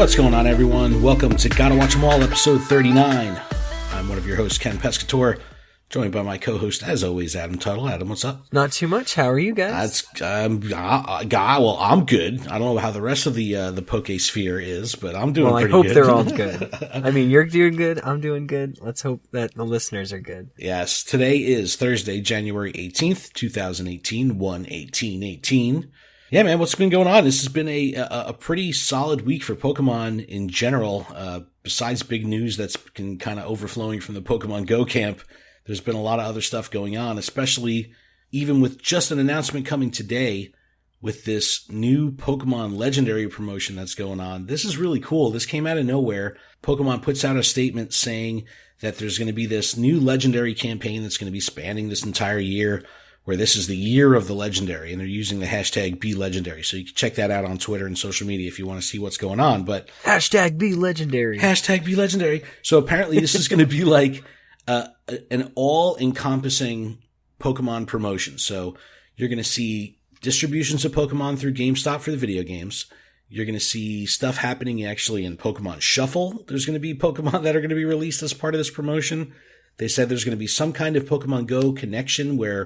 What's going on, everyone? Welcome to Gotta Watch 'Em All, episode 39. I'm one of your hosts, Ken Pescatore, joined by my co-host, as always, Adam Tuttle. Adam, what's up? Not too much. How are you guys? I'm good. I don't know how the rest of the Poke sphere is, but I'm doing pretty good. Well, I hope they're all good. I mean, you're doing good. I'm doing good. Let's hope that the listeners are good. Yes. Today is Thursday, January 18th, 2018, 1/18/18. Yeah, man, what's been going on? This has been a pretty solid week for Pokemon in general. Besides big news that's been kind of overflowing from the Pokemon Go camp, there's been a lot of other stuff going on, especially even with just an announcement coming today with this new Pokemon Legendary promotion that's going on. This is really cool. This came out of nowhere. Pokemon puts out a statement saying that there's going to be this new Legendary campaign that's going to be spanning this entire year, where this is the year of the Legendary, and they're using the hashtag #BeLegendary. So you can check that out on Twitter and social media if you want to see what's going on. But hashtag #BeLegendary. Hashtag #BeLegendary. So apparently this is going to be like an all-encompassing Pokemon promotion. So you're going to see distributions of Pokemon through GameStop for the video games. You're going to see stuff happening actually in Pokemon Shuffle. There's going to be Pokemon that are going to be released as part of this promotion. They said there's going to be some kind of Pokemon Go connection where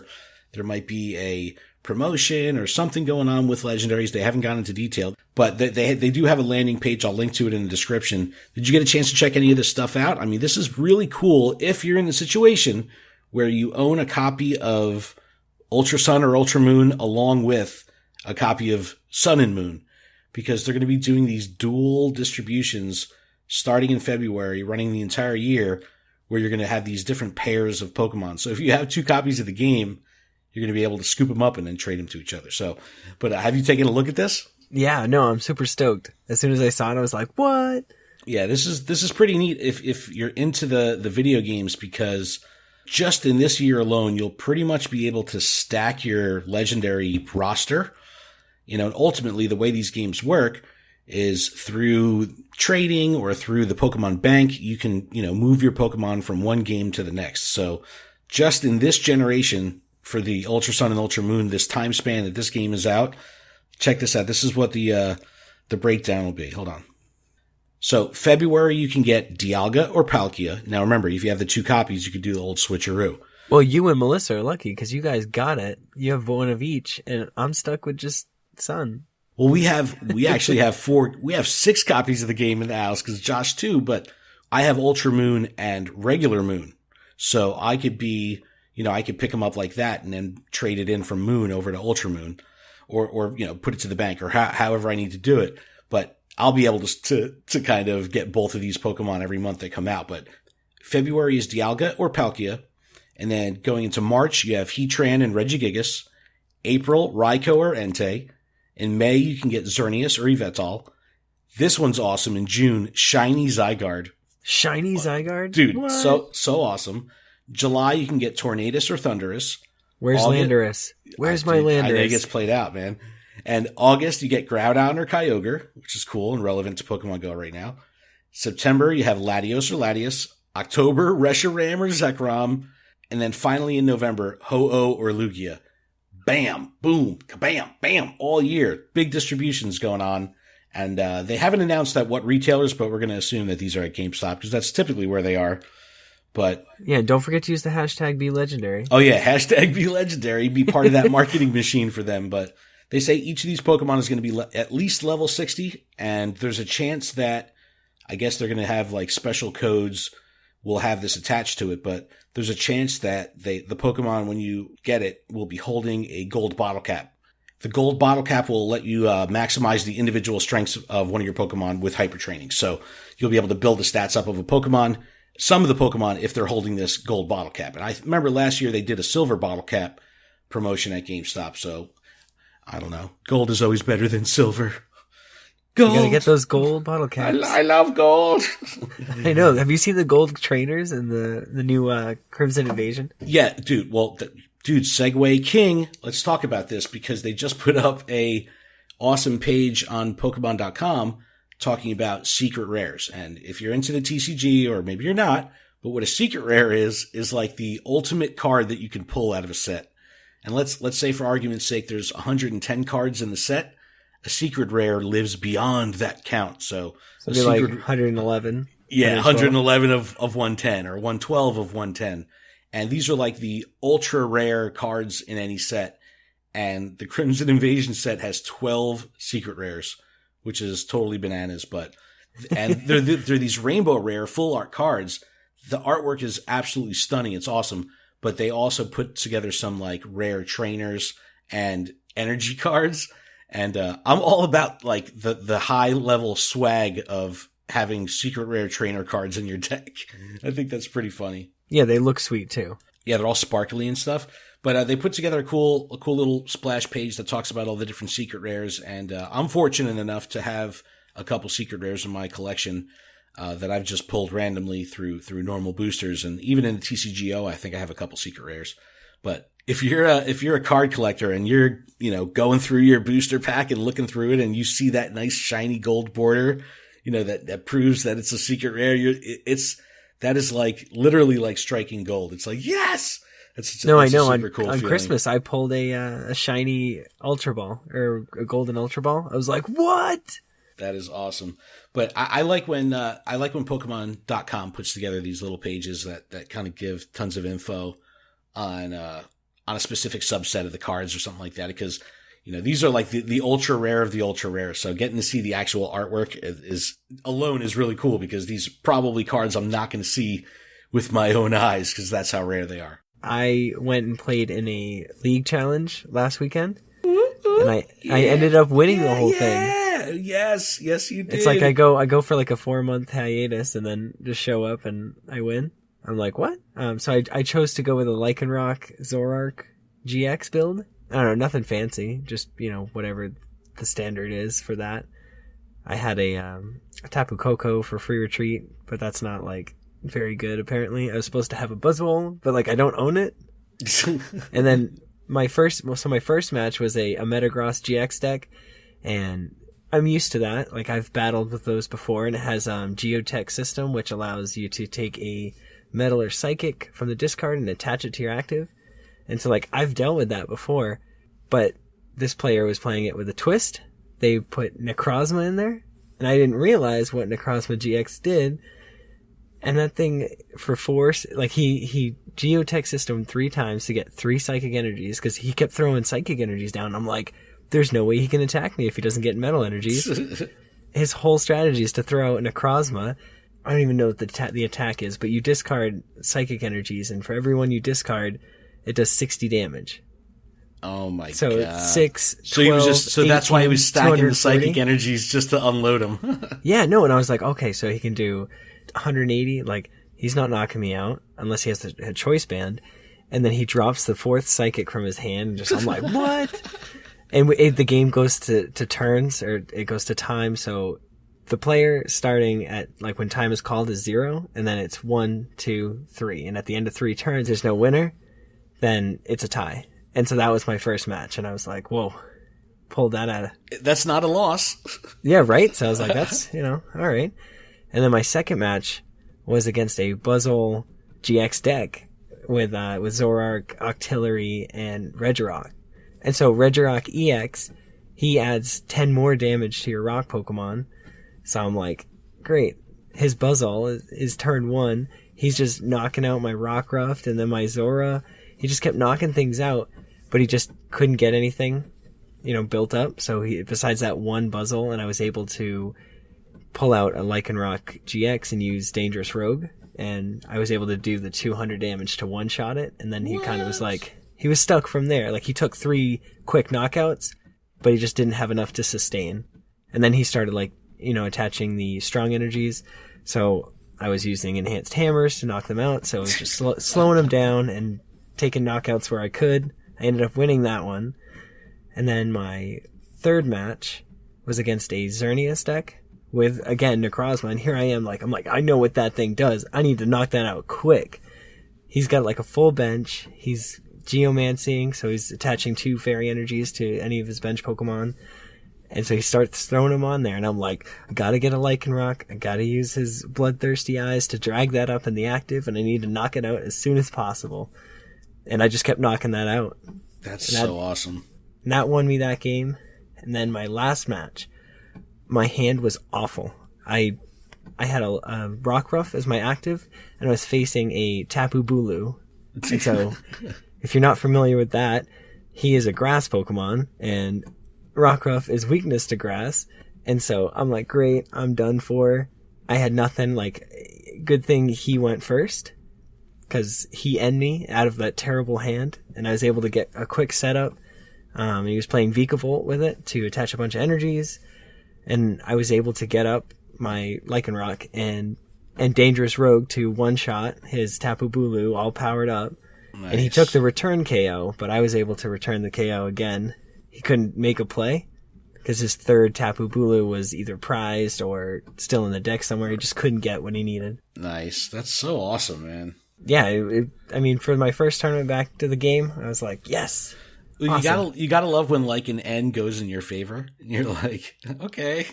there might be a promotion or something going on with Legendaries. They haven't gone into detail, but they do have a landing page. I'll link to it in the description. Did you get a chance to check any of this stuff out? I mean, this is really cool if you're in the situation where you own a copy of Ultra Sun or Ultra Moon along with a copy of Sun and Moon, because they're going to be doing these dual distributions starting in February, running the entire year, where you're going to have these different pairs of Pokemon. So if you have two copies of the game, you're going to be able to scoop them up and then trade them to each other. So, but have you taken a look at this? Yeah, no, I'm super stoked. As soon as I saw it, I was like, what? Yeah, this is pretty neat if you're into the video games, because just in this year alone, you'll pretty much be able to stack your Legendary roster. You know, and ultimately the way these games work is through trading or through the Pokemon Bank. You can, move your Pokemon from one game to the next. So just in this generation, for the Ultra Sun and Ultra Moon, this time span that this game is out, check this out. This is what the breakdown will be. Hold on. So February, you can get Dialga or Palkia. Now remember, if you have the two copies, you could do the old switcheroo. Well, you and Melissa are lucky because you guys got it. You have one of each, and I'm stuck with just Sun. Well, we actually have we have 6 copies of the game in the house because Josh too, but I have Ultra Moon and regular Moon. So I could be, I could pick them up like that and then trade it in from Moon over to Ultra Moon or put it to the bank or however I need to do it. But I'll be able to kind of get both of these Pokemon every month they come out. But February is Dialga or Palkia. And then going into March, you have Heatran and Regigigas. April, Raikou or Entei. In May, you can get Xerneas or Yveltal. This one's awesome. In June, Shiny Zygarde. Shiny Zygarde? Dude, what? so awesome. July, you can get Tornadus or Thundurus. Where's Landorus? Where's my Landorus? I think it gets played out, man. And August, you get Groudon or Kyogre, which is cool and relevant to Pokemon Go right now. September, you have Latios or Latias. October, Reshiram or Zekrom. And then finally in November, Ho-Oh or Lugia. Bam, boom, kabam, bam, all year. Big distributions going on. And they haven't announced at what retailers, but we're going to assume that these are at GameStop because that's typically where they are. But yeah, don't forget to use the hashtag #BeLegendary. Oh yeah, hashtag #BeLegendary. Be part of that marketing machine for them. But they say each of these Pokemon is going to be at least level 60, and there's a chance that I guess they're going to have like special codes will have this attached to it, but there's a chance that the Pokemon, when you get it, will be holding a gold bottle cap. The gold bottle cap will let you maximize the individual strengths of one of your Pokemon with hyper training. So you'll be able to build the stats up of a Pokemon, some of the Pokemon, if they're holding this gold bottle cap. And I remember last year they did a silver bottle cap promotion at GameStop. So I don't know. Gold is always better than silver. Gold. You gotta get those gold bottle caps. I love gold. I know. Have you seen the gold trainers in the new Crimson Invasion? Yeah, dude. Well, Segway King. Let's talk about this because they just put up a awesome page on Pokemon.com talking about secret rares. And if you're into the TCG, or maybe you're not, but what a secret rare is like the ultimate card that you can pull out of a set. And let's say for argument's sake, there's 110 cards in the set. a secret rare lives beyond that count. So it'd be like 111. Yeah, 111 of 110 or 112 of 110. And these are like the ultra rare cards in any set. And the Crimson Invasion set has 12 secret rares, which is totally bananas. And they're these rainbow rare full art cards. The artwork is absolutely stunning. It's awesome. But they also put together some like rare trainers and energy cards. And I'm all about like the high level swag of having secret rare trainer cards in your deck. I think that's pretty funny. Yeah, they look sweet too. Yeah, they're all sparkly and stuff. But they put together a cool little splash page that talks about all the different secret rares. And I'm fortunate enough to have a couple secret rares in my collection that I've just pulled randomly through normal boosters. And even in the TCGO, I think I have a couple secret rares. But if you're a card collector and you're, going through your booster pack and looking through it and you see that nice shiny gold border, that proves that it's a secret rare, that is like literally like striking gold. It's like, yes! I know. On feeling. Christmas, I pulled a shiny Ultra Ball or a golden Ultra Ball. I was like, what? That is awesome. But I like when Pokemon.com puts together these little pages that kind of give tons of info on a specific subset of the cards or something like that. Because, these are like the ultra rare of the ultra rare. So getting to see the actual artwork is really cool, because these are probably cards I'm not going to see with my own eyes, because that's how rare they are. I went and played in a league challenge last weekend, and I ended up winning the whole thing. Yes, you did. It's like I go for like a 4-month hiatus and then just show up and I win. I'm like, what? So I chose to go with a Lycanroc Zoroark GX build. I don't know, nothing fancy, just, whatever the standard is for that. I had a Tapu Koko for free retreat, but that's not like very good apparently. I was supposed to have a Buzzwole, but like I don't own it. And then my first match was a Metagross GX deck, and I'm used to that. Like I've battled with those before, and it has Geotech system, which allows you to take a Metal or Psychic from the discard and attach it to your active. And so like I've dealt with that before, but this player was playing it with a twist. They put Necrozma in there, and I didn't realize what Necrozma GX did. And that thing for force, like he Geotech system 3 times to get 3 psychic energies, because he kept throwing psychic energies down. I'm like, there's no way he can attack me if he doesn't get metal energies. His whole strategy is to throw Necrozma. I don't even know what the attack is, but you discard psychic energies, and for every one you discard, it does 60 damage. Oh my god. So it's 6, so 12, that's why he was stacking the psychic 240. energies just to unload them. Yeah, no, and I was like, okay, so he can do 180, like he's not knocking me out unless he has a choice band. And then he drops the 4th psychic from his hand, and I'm like, what? And the game goes to turns, or it goes to time. So the player starting at like when time is called is 0, and then it's 1, 2, 3, and at the end of 3 turns there's no winner, then it's a tie. And so that was my first match, and I was like, whoa, pulled that out of... That's not a loss. Yeah, right? So I was like, that's, all right. And then my second match was against a Buzzwole GX deck with Zoroark, Octillery, and Regirock. And so Regirock EX, he adds 10 more damage to your rock Pokemon. So I'm like, great. His Buzzwole is turn 1. He's just knocking out my Rockruff, and then my Zora. He just kept knocking things out, but he just couldn't get anything, built up. So besides that one Buzzwole, and I was able to pull out a Lycanroc GX and use Dangerous Rogue, and I was able to do the 200 damage to one-shot it, and then he kind of was like, he was stuck from there. Like, he took 3 quick knockouts, but he just didn't have enough to sustain. And then he started, attaching the strong energies, so I was using enhanced hammers to knock them out, so I was just slowing them down and taking knockouts where I could. I ended up winning that one. And then my third match was against a Xerneas deck with, again, Necrozma, and here I am, I'm like, I know what that thing does. I need to knock that out quick. He's got, a full bench. He's Geomancing, so he's attaching 2 fairy energies to any of his bench Pokemon. And so he starts throwing them on there, and I'm like, I gotta get a Lycanroc, I gotta use his Bloodthirsty Eyes to drag that up in the active, and I need to knock it out as soon as possible. And I just kept knocking that out. That's so awesome. And that won me that game. And then my last match, my hand was awful. I had a Rockruff as my active, and I was facing a Tapu Bulu. And so, if you're not familiar with that, he is a grass Pokemon, and Rockruff is weakness to grass. And so, I'm like, great, I'm done for. I had nothing, like, good thing he went first, because he ended me out of that terrible hand, and I was able to get a quick setup. He was playing Vikavolt with it to attach a bunch of energies, and I was able to get up my Lycanroc and Dangerous Rogue to one-shot his Tapu Bulu all powered up. Nice. And he took the return KO, but I was able to return the KO again. He couldn't make a play because his third Tapu Bulu was either prized or still in the deck somewhere. He just couldn't get what he needed. Nice. That's so awesome, man. Yeah, I mean, for my first tournament back to the game, I was like, yes. Well, awesome. You gotta love when like an N goes in your favor. And you're like, okay.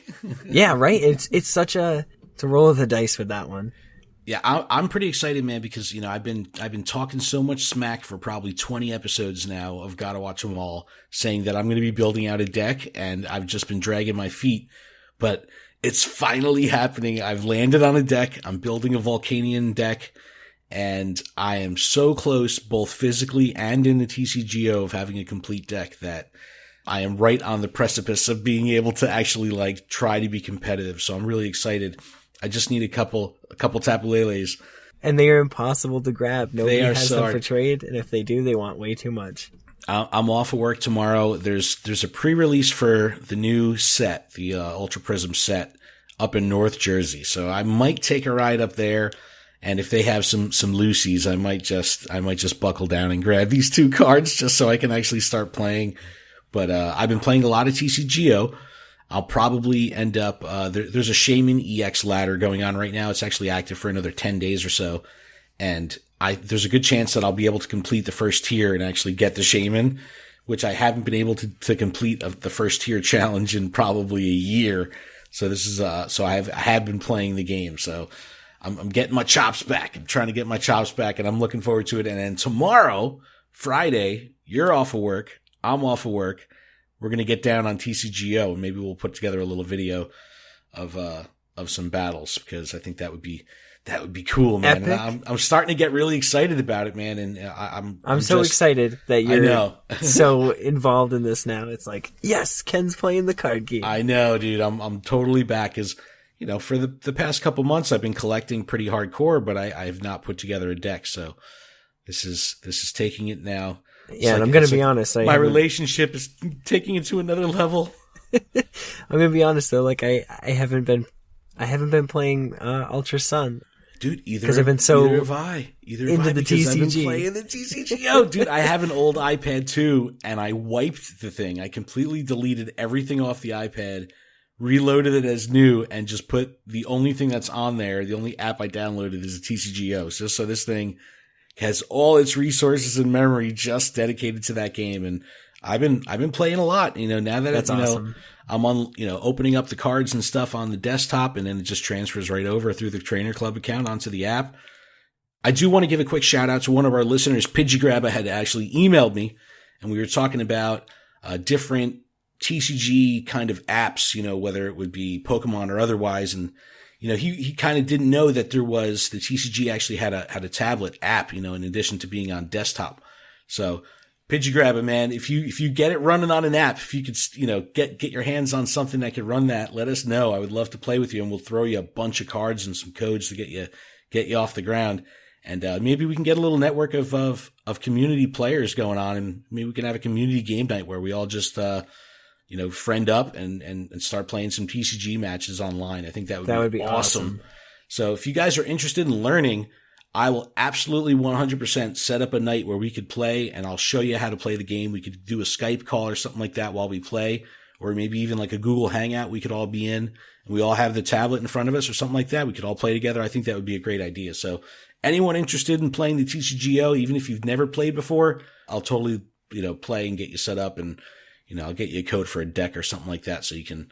Yeah, right. It's a roll of the dice with that one. Yeah, I'm pretty excited, man, because you know I've been talking so much smack for probably 20 episodes now of Gotta Watch 'Em All, saying that I'm going to be building out a deck, and I've just been dragging my feet, but it's finally happening. I've landed on a deck. I'm building a Volcanion deck. And I am so close, both physically and in the TCGO, of having a complete deck that I am right on the precipice of being able to actually like try to be competitive. So I'm really excited. I just need a couple Tapu Leles. And they are impossible to grab. Nobody has them for trade, and if they do, they want way too much. I'm off of work tomorrow. There's a pre-release for the new set, the Ultra Prism set, up in North Jersey. So I might take a ride up there. And if they have some Lucy's, I might just buckle down and grab these 2 cards just so I can actually start playing. But, I've been playing a lot of TCGO. I'll probably end up, there's a Shaman EX ladder going on right now. It's actually active for another 10 days or so. And there's a good chance that I'll be able to complete the first tier and actually get the Shaman, which I haven't been able to complete the first tier challenge in probably a year. So this is, so I have been playing the game. So, I'm getting my chops back. I'm trying to get my chops back, and I'm looking forward to it. And then tomorrow, Friday, you're off of work. I'm off of work. We're going to get down on TCGO, and maybe we'll put together a little video of some battles, because I think that would be cool, man. Epic. And I'm starting to get really excited about it, man. And I'm so excited that you're I know. so involved in this now. It's like, yes, Ken's playing the card game. I know, dude. I'm totally back. You know, for the past couple months, I've been collecting pretty hardcore, but I have not put together a deck. So this is taking it now. Yeah, and I'm going to be honest. My relationship is taking it to another level. I'm going to be honest though. Like I haven't been playing Ultra Sun. Dude, because I've been so into the TCG. I've been playing the TCGO. Dude, I have an old iPad too, and I wiped the thing. I completely deleted everything off the iPad, reloaded it as new, and just put the only thing that's on there, the only app I downloaded is a TCGO, just so this thing has all its resources and memory just dedicated to that game. And I've been playing a lot, you know, now that that's awesome. I'm on, you know, opening up the cards and stuff on the desktop, and then it just transfers right over through the Trainer Club account onto the app. I do want to give a quick shout out to one of our listeners, Pidgey had actually emailed me, and we were talking about different TCG kind of apps, you know, whether it would be Pokemon or otherwise. And, you know, he kind of didn't know that the TCG actually had a tablet app, you know, in addition to being on desktop. So Pidgey, man, if you get it running on an app, if you could, you know, get your hands on something that could run that, let us know. I would love to play with you, and we'll throw you a bunch of cards and some codes to get you off the ground. And, maybe we can get a little network of community players going on, and maybe we can have a community game night where we all just, you know, friend up and start playing some TCG matches online. I think that would be awesome. So if you guys are interested in learning, I will absolutely 100% set up a night where we could play, and I'll show you how to play the game. We could do a Skype call or something like that while we play, or maybe even like a Google Hangout we could all be in, and we all have the tablet in front of us or something like that. We could all play together. I think that would be a great idea. So anyone interested in playing the TCGO, even if you've never played before, I'll totally, you know, play and get you set up, and, you know, I'll get you a code for a deck or something like that so you can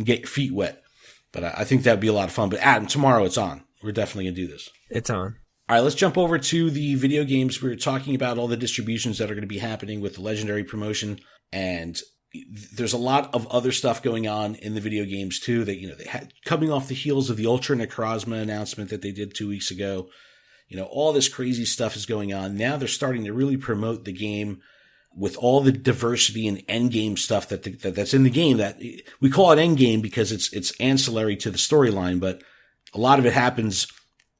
get your feet wet. But I think that'd be a lot of fun. But Adam, tomorrow it's on. We're definitely going to do this. It's on. All right, let's jump over to the video games. We were talking about all the distributions that are going to be happening with the Legendary promotion. And there's a lot of other stuff going on in the video games too. That they had coming off the heels of the Ultra Necrozma announcement that they did 2 weeks ago. All this crazy stuff is going on. Now they're starting to really promote the game with all the diversity and endgame stuff that's in the game. That we call it endgame because it's ancillary to the storyline, but a lot of it happens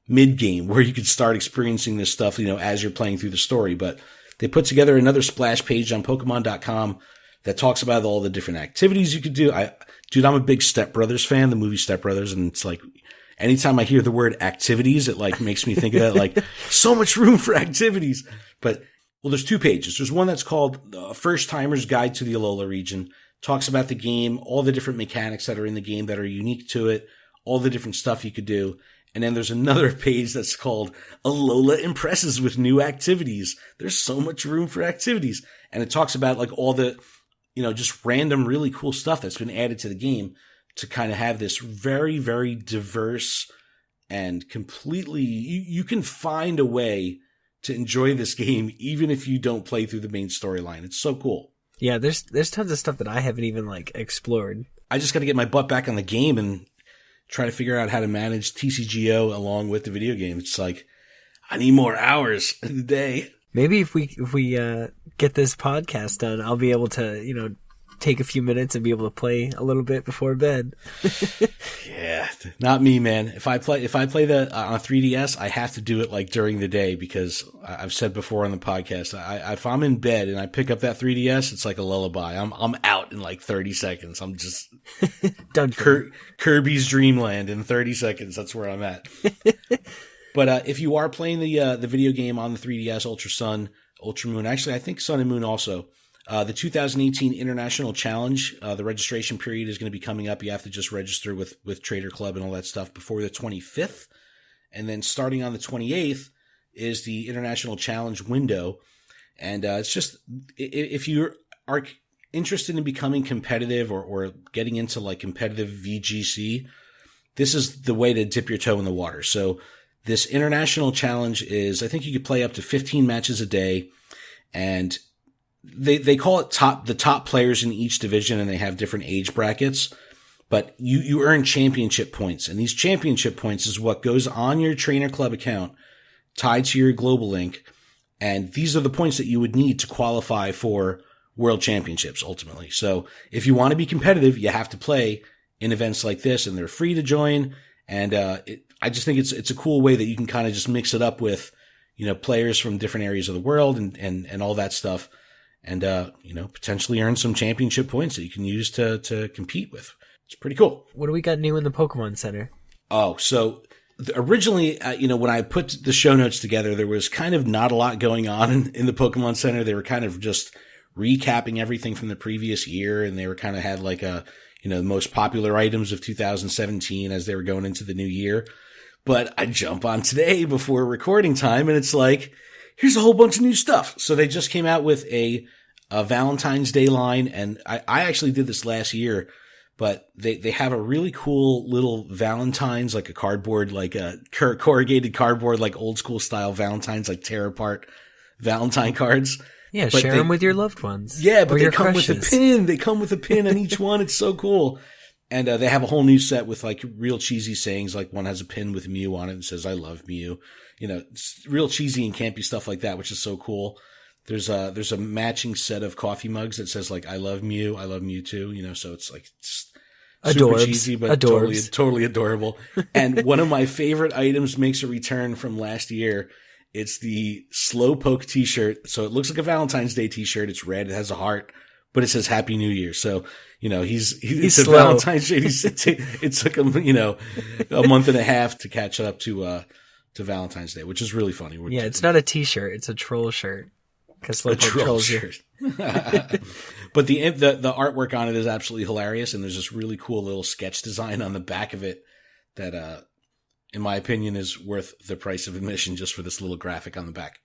mid-game where you could start experiencing this stuff, as you're playing through the story. But they put together another splash page on Pokemon.com that talks about all the different activities you could do. I'm a big Step Brothers fan, the movie Step Brothers, and it's like anytime I hear the word activities, it like makes me think of that, like so much room for activities. But there's 2 pages. There's one that's called First Timer's Guide to the Alola Region. Talks about the game, all the different mechanics that are in the game that are unique to it, all the different stuff you could do. And then there's another page that's called Alola Impresses with New Activities. There's so much room for activities. And it talks about like all the, just random really cool stuff that's been added to the game to kind of have this very, very diverse and completely, you can find a way to enjoy this game even if you don't play through the main storyline. It's so cool. Yeah, there's tons of stuff that I haven't even like explored. I just got to get my butt back on the game and try to figure out how to manage TCGO along with the video game. It's like, I need more hours in the day. Maybe if we get this podcast done, I'll be able to, take a few minutes and be able to play a little bit before bed. Yeah, not me, man. If I play the on a 3DS, I have to do it like during the day because I've said before on the podcast, if I'm in bed and I pick up that 3DS, it's like a lullaby. I'm out in like 30 seconds. I'm just done. Kirby's Dreamland in 30 seconds. That's where I'm at. But if you are playing the video game on the 3DS, Ultra Sun, Ultra Moon, actually I think Sun and Moon also. The 2018 International Challenge, the registration period is going to be coming up. You have to just register with Trader Club and all that stuff before the 25th. And then starting on the 28th is the International Challenge window. And it's just, if you are interested in becoming competitive or getting into like competitive VGC, this is the way to dip your toe in the water. So this International Challenge is, I think you could play up to 15 matches a day, and they call it the top players in each division, and they have different age brackets, but you earn championship points. And these championship points is what goes on your Trainer Club account tied to your global link. And these are the points that you would need to qualify for world championships ultimately. So if you want to be competitive, you have to play in events like this, and they're free to join. And, I just think it's a cool way that you can kind of just mix it up with, players from different areas of the world and all that stuff. And, potentially earn some championship points that you can use to compete with. It's pretty cool. What do we got new in the Pokemon Center? Oh, so originally, when I put the show notes together, there was kind of not a lot going on in the Pokemon Center. They were kind of just recapping everything from the previous year, and they were kind of had like the most popular items of 2017 as they were going into the new year. But I jump on today before recording time, and it's like, here's a whole bunch of new stuff. So they just came out with a Valentine's Day line, and I actually did this last year, but they have a really cool little Valentine's, like a cardboard, like a corrugated cardboard, like old school style Valentine's, like tear apart Valentine cards. Yeah, but share them with your loved ones. Yeah, but they come with a pin. They come with a pin on each one. It's so cool. And they have a whole new set with like real cheesy sayings. Like one has a pin with Mew on it and says, "I love Mew." It's real cheesy and campy stuff like that, which is so cool. There's a matching set of coffee mugs that says like, "I love Mew too." So it's like super cheesy, but totally adorable. And one of my favorite items makes a return from last year. It's the Slowpoke t-shirt. So it looks like a Valentine's Day t-shirt. It's red. It has a heart, but it says Happy New Year. So, he's slow. A Valentine's Day. It took him, a month and a half to catch up to Valentine's Day, which is really funny. Yeah, it's not a t-shirt. It's a troll shirt. Because Slowpoke trolls you. But the artwork on it is absolutely hilarious. And there's this really cool little sketch design on the back of it that, in my opinion, is worth the price of admission just for this little graphic on the back.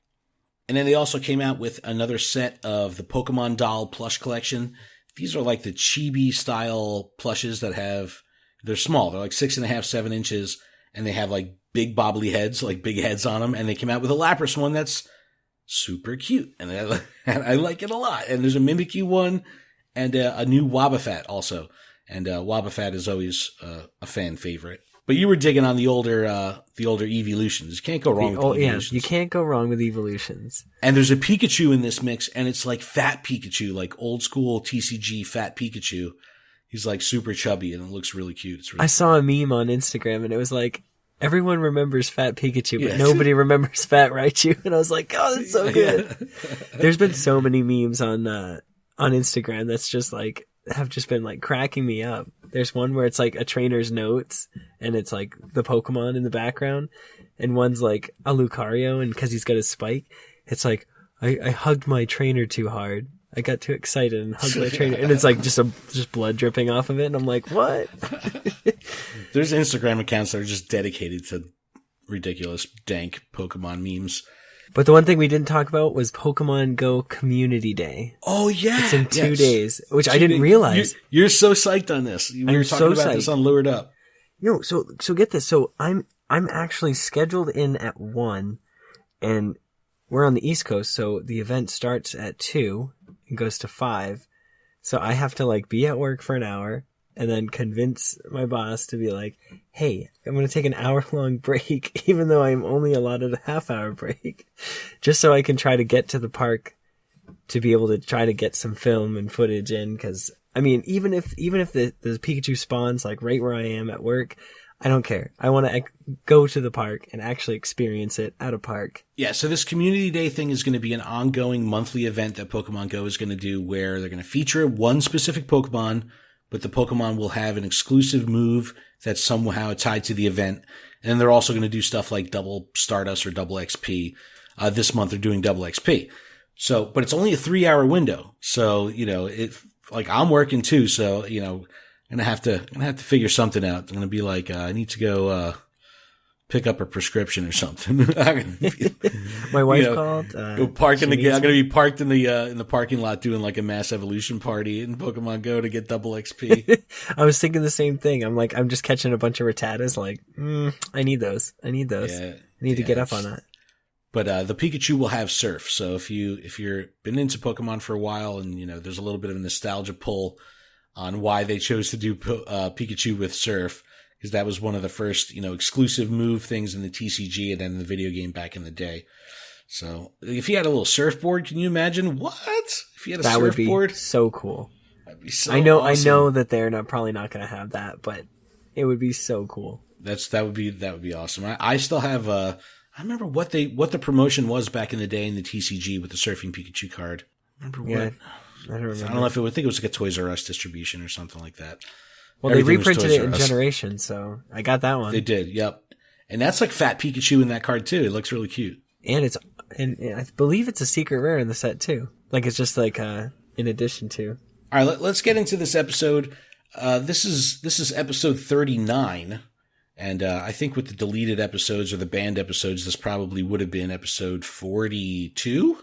And then they also came out with another set of the Pokemon doll plush collection. These are like the chibi style plushes they're small. They're like 6.5, 7 inches, and they have like big bobbly heads, like big heads on them. And they came out with a Lapras one that's super cute. And I like it a lot. And there's a Mimikyu one and a new Wobbuffet also. And Wobbuffet is always a fan favorite. But you were digging on the older evolutions. You can't go wrong with evolutions. Yeah, you can't go wrong with evolutions. And there's a Pikachu in this mix, and it's like fat Pikachu, like old school TCG fat Pikachu. He's like super chubby, and it looks really cute. It's really I saw a meme on Instagram, and it was like, everyone remembers fat Pikachu, but nobody remembers fat Raichu. And I was like, oh, that's so good. There's been so many memes on Instagram that's just like, have just been like cracking me up. There's one where it's like a trainer's notes and it's like the Pokemon in the background, and one's like a Lucario, and because he's got his spike, it's like, I hugged my trainer too hard. I got too excited and hugged my trainer, and it's like just blood dripping off of it, and I'm like, what? There's Instagram accounts that are just dedicated to ridiculous, dank Pokemon memes. But the one thing we didn't talk about was Pokemon Go Community Day. Oh yeah, it's in 2 days, which I didn't realize. You're so psyched on this. We were talking about this on Lured Up. No, so get this. So I'm actually scheduled in at 1, and we're on the East Coast, so the event starts at 2 and goes to 5. So I have to like be at work for an hour and then convince my boss to be like, hey, I'm going to take an hour-long break, even though I'm only allotted a half-hour break, just so I can try to get to the park to be able to try to get some film and footage in. Because, I mean, even if the Pikachu spawns like right where I am at work, I don't care. I want to go to the park and actually experience it at a park. Yeah, so this Community Day thing is going to be an ongoing monthly event that Pokemon Go is going to do, where they're going to feature one specific Pokemon, but the Pokemon will have an exclusive move that's somehow tied to the event. And they're also going to do stuff like double Stardust or double XP. This month they're doing double XP. So, but it's only a 3-hour window. So, like I'm working too. So, I'm going to have to figure something out. I'm going to be like, I need to go, pick up a prescription or something. My wife called. Go park I'm going to be parked in the parking lot doing like a mass evolution party in Pokemon Go to get double XP. I was thinking the same thing. I'm like, I'm just catching a bunch of Rattatas. Like, I need those. Yeah, I need to get up on that. But the Pikachu will have Surf. So if you're been into Pokemon for a while, and there's a little bit of a nostalgia pull on why they chose to do Pikachu with Surf, because that was one of the first, exclusive move things in the TCG and then the video game back in the day. So if you had a little surfboard, can you imagine what? If you had a surfboard? That would be so cool. That'd be so awesome. I know that they're probably not going to have that, but it would be so cool. That would be awesome. I still have I remember what the promotion was back in the day in the TCG with the Surfing Pikachu card. I don't remember. I don't know if I think it was like a Toys R Us distribution or something like that. Well, everything they reprinted it in Generation, so I got that one. They did, yep. And that's like fat Pikachu in that card too. It looks really cute. And and I believe it's a secret rare in the set too. Like it's just like in addition to. All right, let's get into this episode. This is episode 39, and I think with the deleted episodes or the banned episodes, this probably would have been episode 42,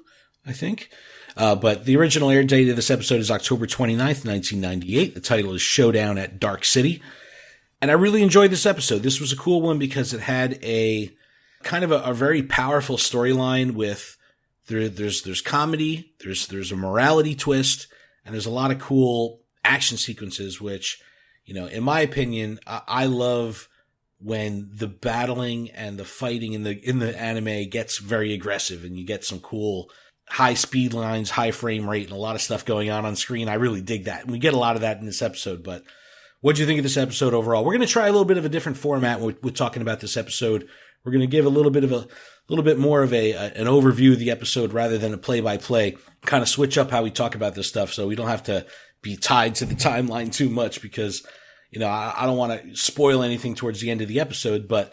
I think. But the original air date of this episode is October 29th, 1998. The title is Showdown at Dark City. And I really enjoyed this episode. This was a cool one because it had a kind of a very powerful storyline with there's comedy, there's a morality twist, and there's a lot of cool action sequences, which, in my opinion, I love when the battling and the fighting in the anime gets very aggressive and you get some cool high speed lines, high frame rate, and a lot of stuff going on screen. I really dig that. And we get a lot of that in this episode, but what do you think of this episode overall? We're going to try a little bit of a different format with talking about this episode. We're going to give a little bit more of an overview of the episode rather than a play-by-play, kind of switch up how we talk about this stuff so we don't have to be tied to the timeline too much because, I don't want to spoil anything towards the end of the episode, but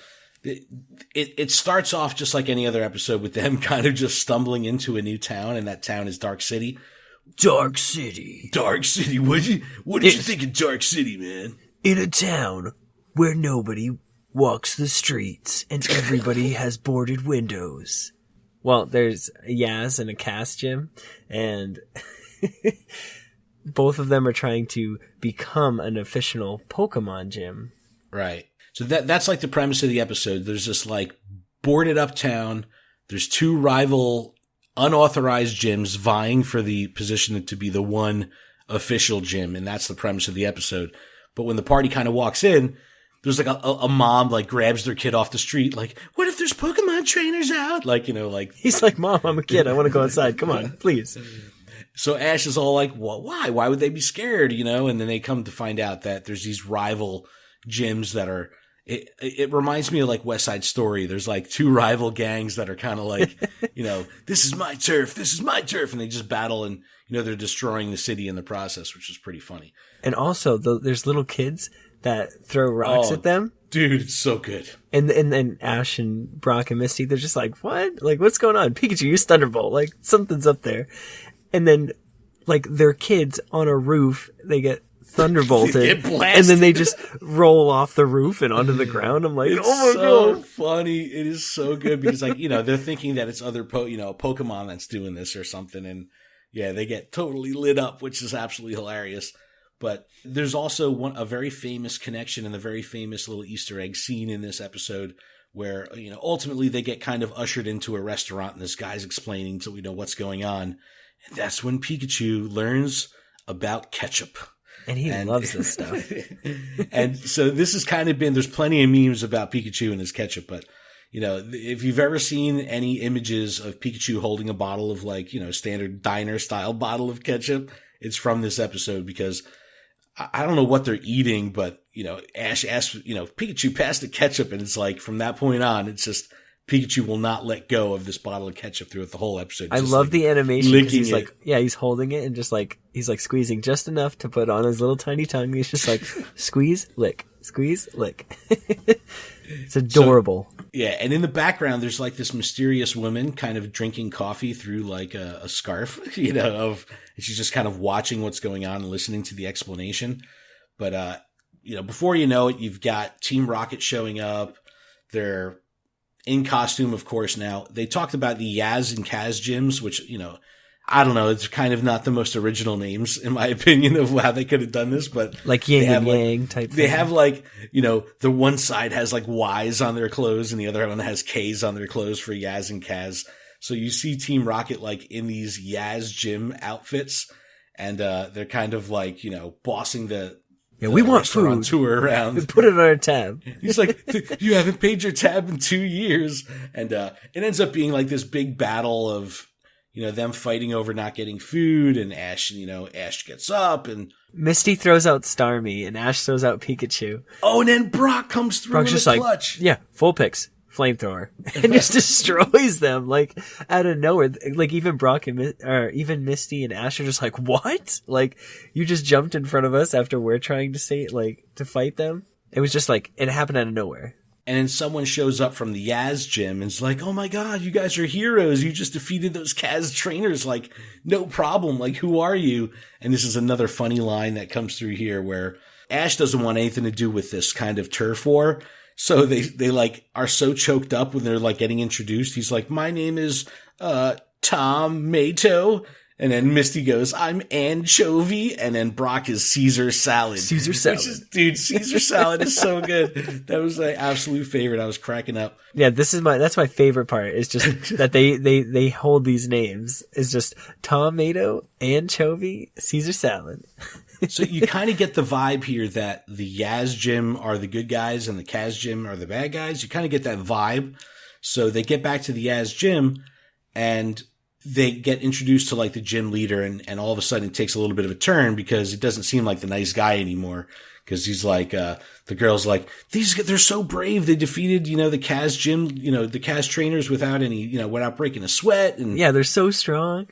it starts off just like any other episode with them kind of just stumbling into a new town, and that town is Dark City. Dark City. Dark City. What did you think of Dark City, man? In a town where nobody walks the streets and everybody has boarded windows. Well, there's a Yaz and a Cass Jim, and both of them are trying to become an official Pokemon gym. Right. So that's like the premise of the episode. There's this like boarded up town. There's two rival unauthorized gyms vying for the position to be the one official gym, and that's the premise of the episode. But when the party kind of walks in, there's like a mom like grabs their kid off the street, like, what if there's Pokemon trainers out? Like, like he's like, Mom, I'm a kid. I want to go outside. Come on, please. So Ash is all like, well, why? Why would they be scared? And then they come to find out that there's these rival gyms that are, it reminds me of like West Side Story. There's like two rival gangs that are kind of like, this is my turf, and they just battle, and, they're destroying the city in the process, which is pretty funny. And also, there's little kids that throw rocks at them. Dude, it's so good. And then Ash and Brock and Misty, they're just like, what? Like, what's going on? Pikachu, use Thunderbolt. Like, something's up there. And then, like, their kids on a roof, they get thunderbolted. They get blasted. And then they just roll off the roof and onto the ground. I'm like, it's oh my so God. funny. It is so good because, like, they're thinking that it's other Pokemon that's doing this or something. And yeah, they get totally lit up, which is absolutely hilarious. But there's also a very famous connection and the very famous little Easter egg scene in this episode where, ultimately they get kind of ushered into a restaurant and this guy's explaining so we know what's going on. And that's when Pikachu learns about ketchup. And he loves this stuff. And so this has kind of been, there's plenty of memes about Pikachu and his ketchup, but, if you've ever seen any images of Pikachu holding a bottle of like, standard diner style bottle of ketchup, it's from this episode because I don't know what they're eating, but, Ash asks, Pikachu pass the ketchup. And it's like, from that point on, it's just, Pikachu will not let go of this bottle of ketchup throughout the whole episode. I love the animation. He's it. like, he's holding it and just like, he's like squeezing just enough to put on his little tiny tongue. He's just like, squeeze, lick, squeeze, lick. It's adorable. So, yeah. And in the background, there's like this mysterious woman kind of drinking coffee through like a scarf, and she's just kind of watching what's going on and listening to the explanation. But, before you know it, you've got Team Rocket showing up. They're in costume, of course. Now they talked about the Yaz and Kaz gyms, which, I don't know. It's kind of not the most original names, in my opinion, of how they could have done this, but like yin and yang type. They have like, the one side has like Y's on their clothes and the other one has K's on their clothes for Yaz and Kaz. So you see Team Rocket like in these Yaz gym outfits, and they're kind of like, bossing the we want food tour around. Put it on our tab. He's like, you haven't paid your tab in 2 years. And it ends up being like this big battle of, them fighting over not getting food, and Ash, Ash gets up and Misty throws out Starmie and Ash throws out Pikachu. Oh, and then Brock comes through Brock's in just a clutch. Like, full picks, flamethrower, and just destroys them like out of nowhere. Like even Brock and even Misty and Ash are just like, what? Like you just jumped in front of us after we're trying to fight them. It was just like, it happened out of nowhere. And then someone shows up from the Yaz gym and is like, oh my God, you guys are heroes. You just defeated those Kaz trainers. Like, no problem. Like, who are you? And this is another funny line that comes through here where Ash doesn't want anything to do with this kind of turf war. So they like are so choked up when they're like getting introduced. He's like, my name is, Tomato. And then Misty goes, I'm anchovy. And then Brock is Caesar salad. Caesar salad. Caesar salad is so good. That was my absolute favorite. I was cracking up. Yeah, that's my favorite part. Is just that they hold these names. It's just tomato, anchovy, Caesar salad. So you kind of get the vibe here that the Yaz gym are the good guys and the Kaz gym are the bad guys. You kind of get that vibe. So they get back to the Yaz gym and they get introduced to like the gym leader, and all of a sudden it takes a little bit of a turn because it doesn't seem like the nice guy anymore. Cause he's like, the girl's like, they're so brave. They defeated, the Kaz gym, the Kaz trainers without any, without breaking a sweat. And yeah, they're so strong.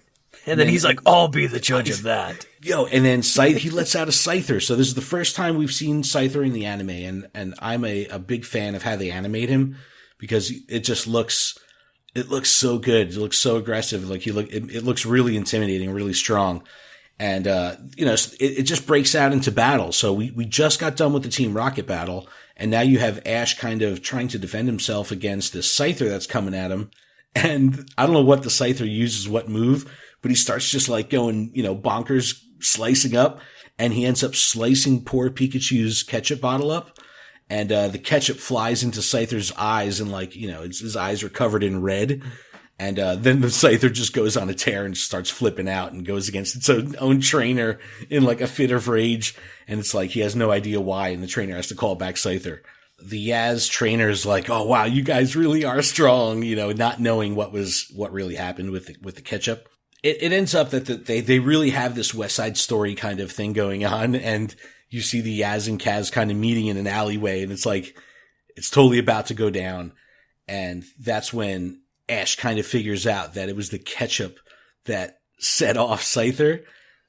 And then he's like, I'll be the judge of that. And then he lets out a Scyther. So this is the first time we've seen Scyther in the anime. And I'm a big fan of how they animate him because it just looks so good. It looks so aggressive. Like it looks really intimidating, really strong. And, it just breaks out into battle. So we just got done with the Team Rocket battle. And now you have Ash kind of trying to defend himself against this Scyther that's coming at him. And I don't know what the Scyther uses, what move, but he starts just like going, bonkers, slicing up. And he ends up slicing poor Pikachu's ketchup bottle up. And the ketchup flies into Scyther's eyes, and his eyes are covered in red. And then the Scyther just goes on a tear and starts flipping out and goes against its own trainer in like a fit of rage. And it's like he has no idea why, and the trainer has to call back Scyther. The Yaz trainer's like, oh wow, you guys really are strong, not knowing what really happened with the ketchup. It ends up that they really have this West Side Story kind of thing going on, and you see the Yaz and Kaz kind of meeting in an alleyway, and it's like, it's totally about to go down. And that's when Ash kind of figures out that it was the ketchup that set off Scyther.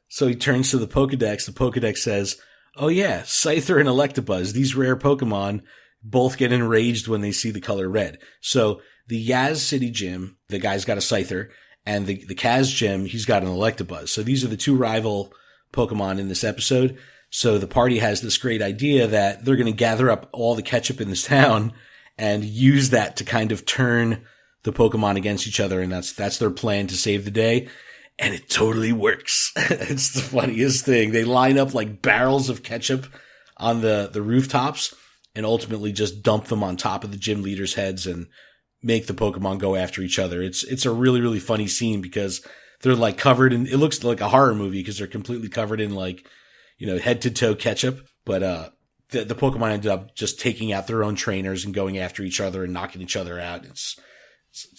So he turns to the Pokedex. The Pokedex says, oh yeah, Scyther and Electabuzz, these rare Pokemon, both get enraged when they see the color red. So the Yaz City Gym, the guy's got a Scyther, and the Kaz Gym, he's got an Electabuzz. So these are the two rival Pokemon in this episode. So the party has this great idea that they're going to gather up all the ketchup in this town and use that to kind of turn the Pokemon against each other, and that's their plan to save the day. And it totally works. It's the funniest thing. They line up like barrels of ketchup on the rooftops and ultimately just dump them on top of the gym leaders' heads and make the Pokemon go after each other. It's a really, really funny scene because they're like covered in, it looks like a horror movie because they're completely covered in like, head to toe ketchup. But, the Pokemon ended up just taking out their own trainers and going after each other and knocking each other out. It's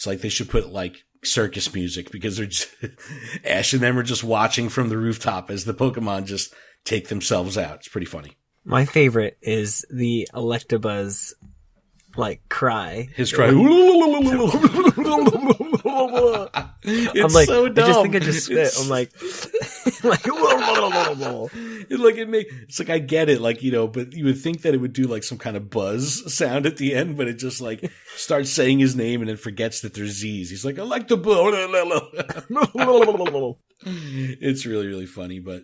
like they should put like circus music because they're just, Ash and them are just watching from the rooftop as the Pokemon just take themselves out. It's pretty funny. My favorite is the Electabuzz cry. His cry. It's I'm like, so dumb. I just think I just spit. I'm like, it's like, I get it, but you would think that it would do like some kind of buzz sound at the end, but it just like starts saying his name and then forgets that there's Z's. He's like, I like the It's really, really funny, but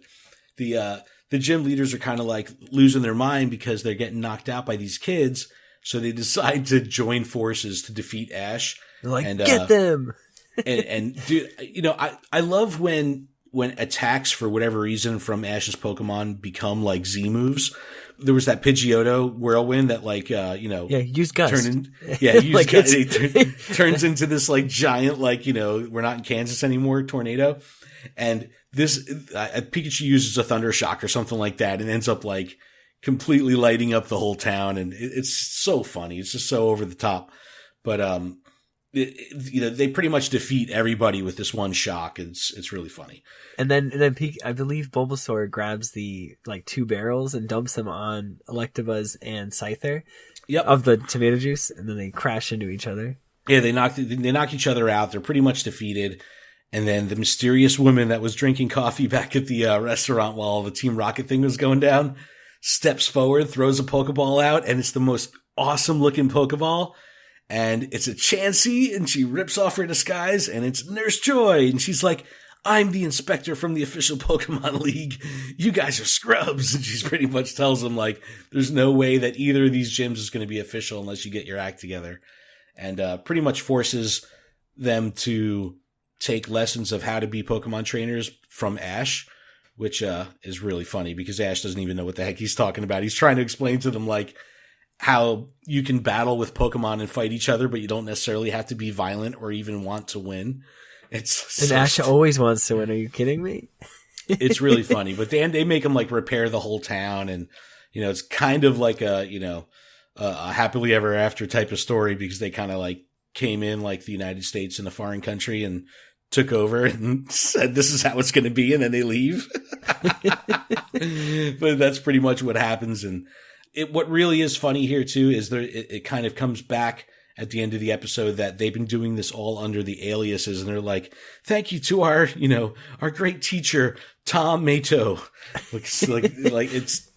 the gym leaders are kind of like losing their mind because they're getting knocked out by these kids. So they decide to join forces to defeat Ash. They're like, get them. and dude, I love when attacks for whatever reason from Ash's Pokemon become like Z moves. There was that Pidgeotto whirlwind that use Gust. Use Gust. It turns into this like giant, we're not in Kansas anymore, tornado. And this, Pikachu uses a Thunder Shock or something like that and ends up like completely lighting up the whole town. And it's so funny. It's just so over the top. But, they pretty much defeat everybody with this one shock. It's really funny. And then I believe Bulbasaur grabs the two barrels and dumps them on Electabuzz and Scyther. Yep. Of the tomato juice, and then they crash into each other. Yeah, they knock each other out. They're pretty much defeated. And then the mysterious woman that was drinking coffee back at the restaurant while the Team Rocket thing was going down steps forward, throws a Pokeball out, and it's the most awesome looking Pokeball. And it's a Chansey, and she rips off her disguise, and it's Nurse Joy. And she's like, I'm the inspector from the official Pokemon League. You guys are scrubs. And she pretty much tells them, there's no way that either of these gyms is going to be official unless you get your act together. And pretty much forces them to take lessons of how to be Pokemon trainers from Ash, which is really funny because Ash doesn't even know what the heck he's talking about. He's trying to explain to them, how you can battle with Pokemon and fight each other, but you don't necessarily have to be violent or even want to win. And Ash always wants to win. Are you kidding me? It's really funny, but they make him repair the whole town. And, it's kind of like a happily ever after type of story because they kind of came in like the United States in a foreign country and took over and said, this is how it's going to be. And then they leave. But that's pretty much what happens. And what really is funny here too is it kind of comes back at the end of the episode that they've been doing this all under the aliases, and they're like, thank you to our great teacher, Tom Mato. It's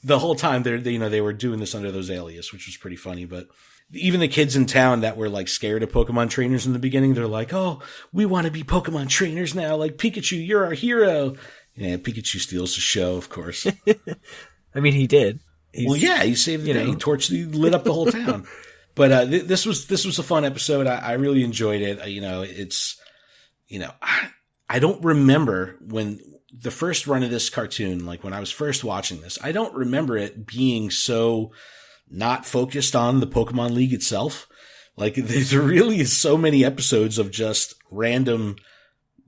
the whole time they were doing this under those aliases, which was pretty funny. But even the kids in town that were scared of Pokemon trainers in the beginning, they're like, oh, we want to be Pokemon trainers now. Pikachu, you're our hero. Yeah, Pikachu steals the show, of course. I mean, he did. He saved the day. He lit up the whole town. But this was a fun episode. I really enjoyed it. I don't remember when the first run of this cartoon, when I was first watching this, I don't remember it being so not focused on the Pokemon League itself. Like, there really is so many episodes of just random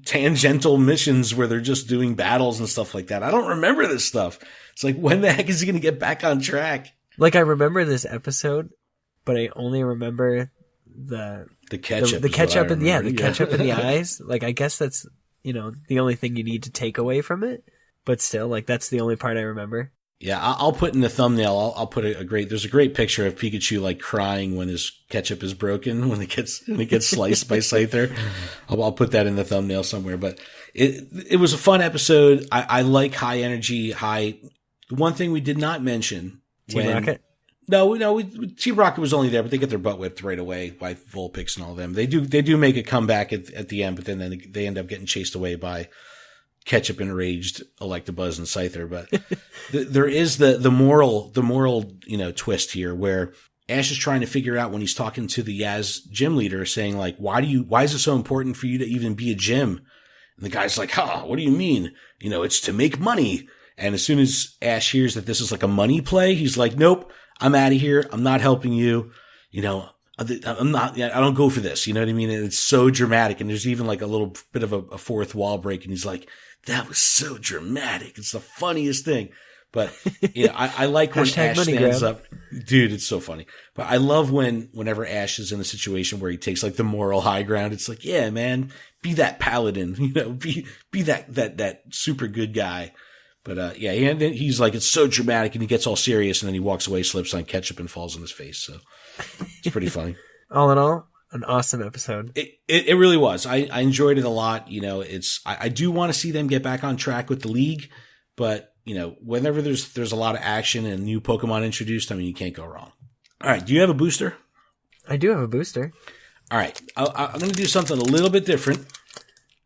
tangential missions where they're just doing battles and stuff like that. I don't remember this stuff. It's like, when the heck is he going to get back on track? Like, I remember this episode, but I only remember the ketchup. The ketchup and the ketchup in the eyes. Like, I guess that's, the only thing you need to take away from it. But still, like, that's the only part I remember. Yeah, I'll put in the thumbnail. I'll put there's a great picture of Pikachu like crying when his ketchup is broken, when it gets sliced by Scyther. I'll put that in the thumbnail somewhere. But it was a fun episode. I like high energy, one thing we did not mention. Team Rocket? No, Team Rocket was only there, but they get their butt whipped right away by Vulpix and all of them. They do make a comeback at the end, but then they end up getting chased away by Ketchup enraged Electabuzz and Scyther. But there is the moral twist here, where Ash is trying to figure out, when he's talking to the Yaz gym leader, saying like, why is it so important for you to even be a gym? And the guy's like, what do you mean? It's to make money. And as soon as Ash hears that this is like a money play, he's like, nope, I'm out of here. I'm not helping you. I'm not, I don't go for this. You know what I mean? And it's so dramatic. And there's even like a little bit of a fourth wall break. And he's like, that was so dramatic. It's the funniest thing. But I like when Ash stands up. Dude, it's so funny. But I love whenever Ash is in a situation where he takes like the moral high ground. It's like, yeah, man, be that paladin, be that super good guy. But, he's like, it's so dramatic, and he gets all serious, and then he walks away, slips on ketchup, and falls on his face. So it's pretty funny. All in all, an awesome episode. It really was. I enjoyed it a lot. I do want to see them get back on track with the league, but whenever there's a lot of action and new Pokemon introduced, you can't go wrong. All right. Do you have a booster? I do have a booster. All right. I'm going to do something a little bit different.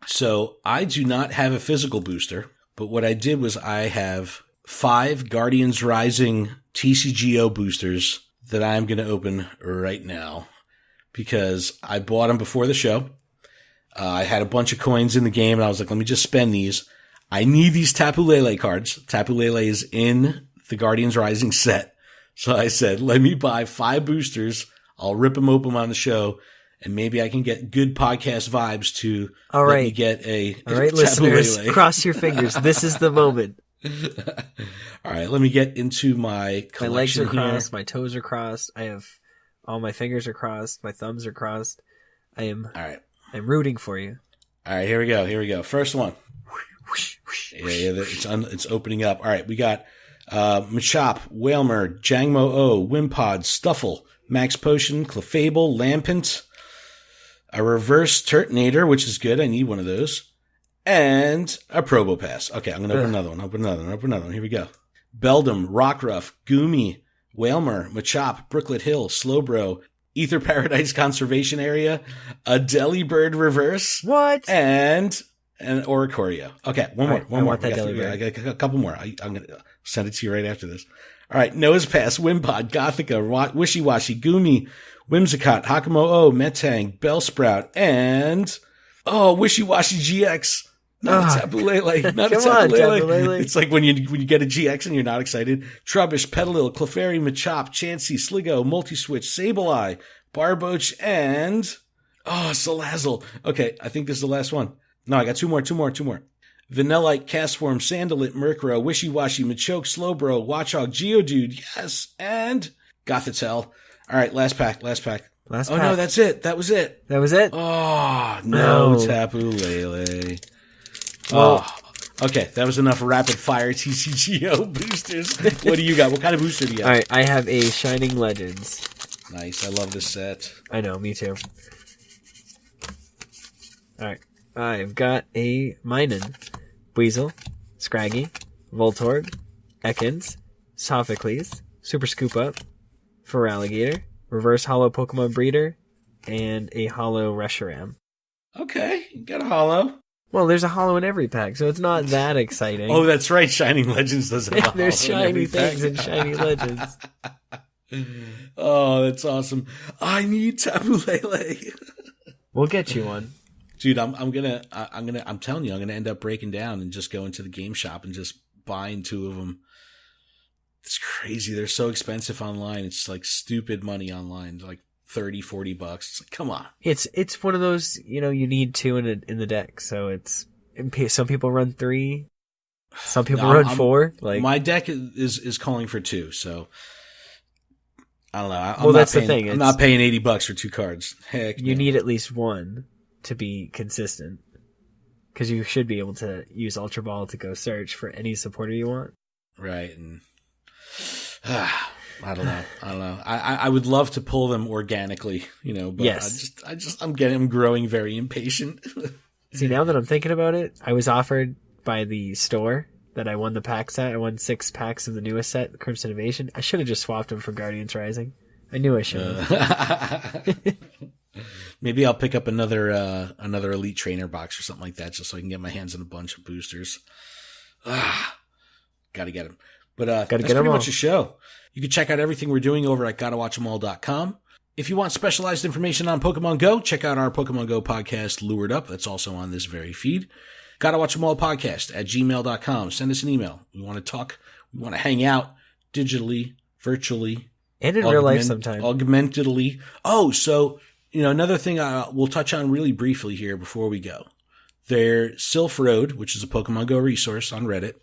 So I do not have a physical booster, but what I did was I have 5 Guardians Rising TCGO boosters that I'm going to open right now, because I bought them before the show. I had a bunch of coins in the game, and I was like, let me just spend these. I need these Tapu Lele cards. Tapu Lele is in the Guardians Rising set. So I said, let me buy 5 boosters. I'll rip them open on the show, and maybe I can get good podcast vibes to let me get a All right, Tapu listeners, Lele. Cross your fingers. This is the moment. All right, let me get into my collection. My legs are crossed. Here. My toes are crossed. I have all my fingers are crossed. My thumbs are crossed. I'm rooting for you. All right, here we go. First one. It's opening up. All right, we got Machop, Whalmer, Jangmo-O, Wimpod, Stuffle, Max Potion, Clefable, Lampent, a Reverse Turtonator, which is good. I need one of those. And a Probopass. Okay, I'm going to open another one. Here we go. Beldum, Rockruff, Goomy, Whalmer, Machop, Brooklet Hill, Slowbro, Ether Paradise Conservation Area, a Delibird Reverse. What? And Oricorio. Okay, one more. Delibird. I got a couple more. I'm going to send it to you right after this. All right, Nosepass, Wimpod, Gothica, Wishy-Washy, Goomy, Whimsicott, Hakamo-O, Metang, Bellsprout, and Wishy-Washy GX. Not a Tapu Lele. Not a Tapu Lele. It's like when you get a GX and you're not excited. Trubbish, Petalil, Clefairy, Machop, Chansey, Sligo, Multiswitch, Sableye, Barboach, and Salazzle. Okay, I think this is the last one. No, I got two more. Vanillite, Castform, Sandalit, Murkrow, Wishy-Washy, Machoke, Slowbro, Watchog, Geodude, yes, and Gothitelle. All right, last pack. No, that's it. That was it. Oh, no. Tapu Lele. Well, okay, that was enough rapid fire TCGO boosters. What do you got? What kind of booster do you got? All right, I have a Shining Legends. Nice, I love this set. I know, me too. All right, I've got a Minun, Weasel, Scraggy, Voltorb, Ekans, Sophocles, Super Scoop Up, Feraligatr, Reverse Hollow Pokemon Breeder, and a Hollow Reshiram. Okay, you got a Hollow. Well, there's a Hollow in every pack, so it's not that exciting. Oh, that's right. Shining Legends doesn't have a There's Hollow shiny things in Shiny Legends. Oh, that's awesome. I need Tapu Lele. We'll get you one. Dude, I'm telling you, I'm gonna end up breaking down and just go into the game shop and just buying 2 of them. It's crazy. They're so expensive online. It's like stupid money online. Like $30-$40. It's like, come on. It's one of those, you need 2 in the deck. So it's, some people run 3. Some people run 4. Like, my deck is calling for 2. So I don't know. Well, that's the thing. I'm not paying $80 for 2 cards. Heck, you need at least 1 to be consistent. Because you should be able to use Ultra Ball to go search for any supporter you want. Right. And I don't know. I would love to pull them organically, but yes. I'm growing very impatient. See, now that I'm thinking about it, I was offered by the store that I won the pack set. I won 6 packs of the newest set, the Crimson Invasion. I should have just swapped them for Guardians Rising. I knew I should have. Maybe I'll pick up another Elite Trainer box or something like that, just so I can get my hands on a bunch of boosters. Gotta get them. But that's pretty much a show. You can check out everything we're doing over at GottaWatchEmAll.com. If you want specialized information on Pokemon Go, check out our Pokemon Go podcast, Lured Up. That's also on this very feed. GottaWatchEmAllPodcast at gmail.com. Send us an email. We want to talk. We want to hang out digitally, virtually. And in real life sometimes. Augmentedly. Oh, so... another thing we'll touch on really briefly here before we go. Sylph Road, which is a Pokemon Go resource on Reddit,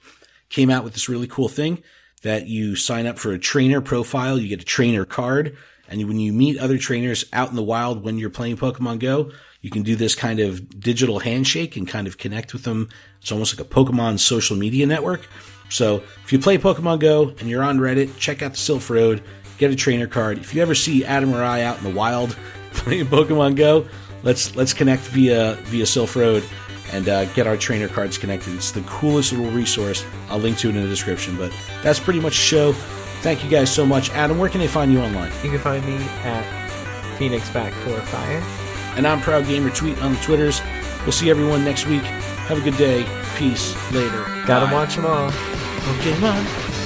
came out with this really cool thing that you sign up for a trainer profile, you get a trainer card, and when you meet other trainers out in the wild when you're playing Pokemon Go, you can do this kind of digital handshake and kind of connect with them. It's almost like a Pokemon social media network. So if you play Pokemon Go and you're on Reddit, check out the Sylph Road, get a trainer card. If you ever see Adam or I out in the wild playing Pokemon Go, let's connect via Sylph Road and get our trainer cards connected. It's the coolest little resource. I'll link to it in the description. But that's pretty much the show. Thank you guys so much. Adam, where can they find you online? You can find me at PhoenixBack4Fire. And I'm Proud Gamer Tweet on the Twitters. We'll see everyone next week. Have a good day. Peace. Later. Gotta watch them all. Pokemon.